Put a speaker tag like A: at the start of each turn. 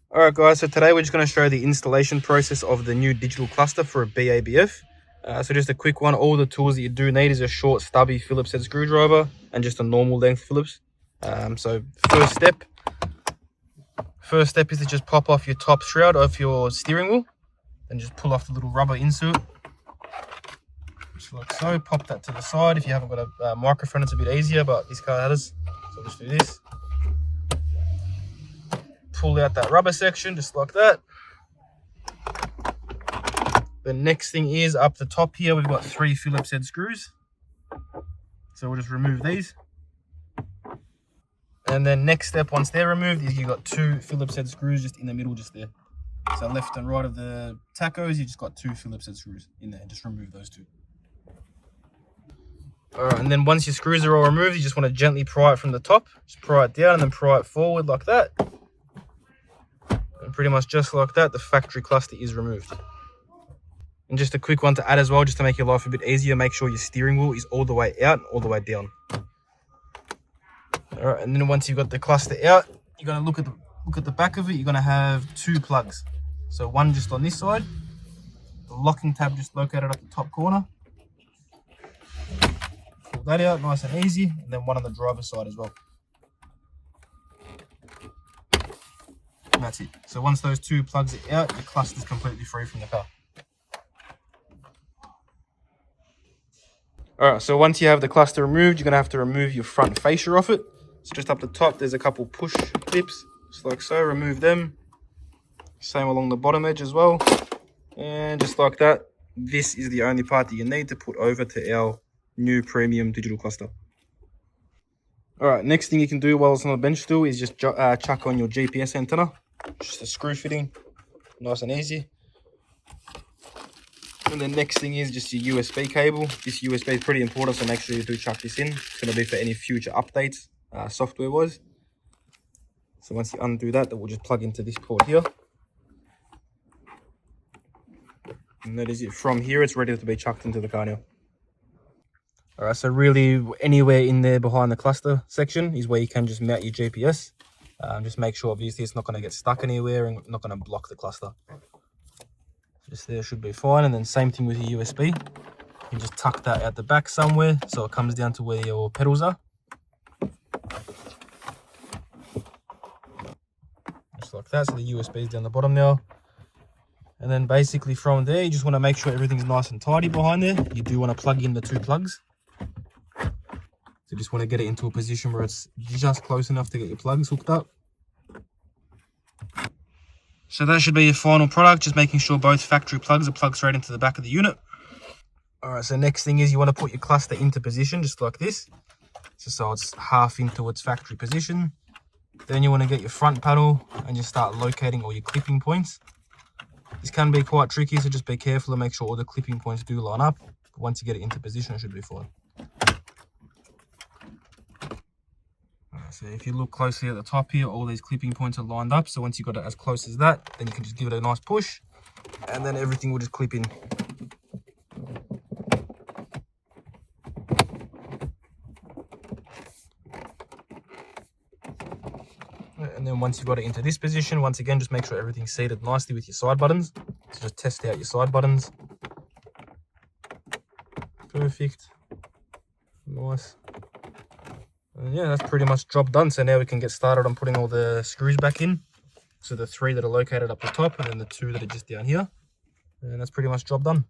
A: Alright guys, so today we're just going to show the installation process of the new digital cluster for a BABF. So just a quick one, all the tools that you do need is a short stubby Phillips head screwdriver and just a normal length Phillips. So first step is to just pop off your top shroud of your steering wheel and just pull off the little rubber insert. Just like so, pop that to the side. If you haven't got a microphone, it's a bit easier, but this car has. So just do this. Pull out that rubber section just like that. The next thing is up the top here, we've got 3 Phillips head screws. So we'll just remove these. And then next step, once they're removed, is you've got 2 Phillips head screws just in the middle, just there. So left and right of the tacos, you just got 2 Phillips head screws in there. Just remove those 2. Alright, and then once your screws are all removed, you just want to gently pry it from the top. Just pry it down and then pry it forward like that. And pretty much just like that, the factory cluster is removed. And just a quick one to add as well, just to make your life a bit easier, make sure your steering wheel is all the way out and all the way down. Alright, and then once you've got the cluster out, you're going to look at the back of it. You're going to have 2 plugs. So one just on this side, the locking tab just located at the top corner. Pull that out nice and easy, and then one on the driver's side as well. And that's it. So once those 2 plugs are out, the cluster is completely free from the car. Alright, so once you have the cluster removed, you're going to have to remove your front fascia off it. So just up the top, there's a couple push clips, just like so, remove them. Same along the bottom edge as well. And just like that, this is the only part that you need to put over to our new premium digital cluster. Alright, next thing you can do while it's on the bench stool is just chuck on your GPS antenna. Just a screw fitting, nice and easy. And the next thing is just your USB cable. This USB is pretty important, so make sure you do chuck this in. It's going to be for any future updates, software-wise. So once you undo that, we'll just plug into this port here. And that is it. From here, it's ready to be chucked into the car now. Alright, so really anywhere in there behind the cluster section is where you can just mount your GPS. Just make sure obviously it's not going to get stuck anywhere and not going to block the cluster. Just there should be fine. And then same thing with your USB. You can just tuck that out the back somewhere so it comes down to where your pedals are. Just like that. So the USB is down the bottom now. And then basically from there, you just want to make sure everything's nice and tidy behind there. You do want to plug in the 2 plugs. So you just want to get it into a position where it's just close enough to get your plugs hooked up. So that should be your final product, just making sure both factory plugs are plugged straight into the back of the unit. Alright, so next thing is you want to put your cluster into position, just like this. So it's half into its factory position. Then you want to get your front panel and just start locating all your clipping points. This can be quite tricky, so just be careful and make sure all the clipping points do line up. But once you get it into position, it should be fine. So if you look closely at the top here, all these clipping points are lined up. So once you've got it as close as that, then you can just give it a nice push and then everything will just clip in. And then once you've got it into this position, once again, just make sure everything's seated nicely with your side buttons. So just test out your side buttons. Perfect. Nice. And yeah, that's pretty much job done. So now we can get started on putting all the screws back in. So the 3 that are located up the top and then the 2 that are just down here. And that's pretty much job done.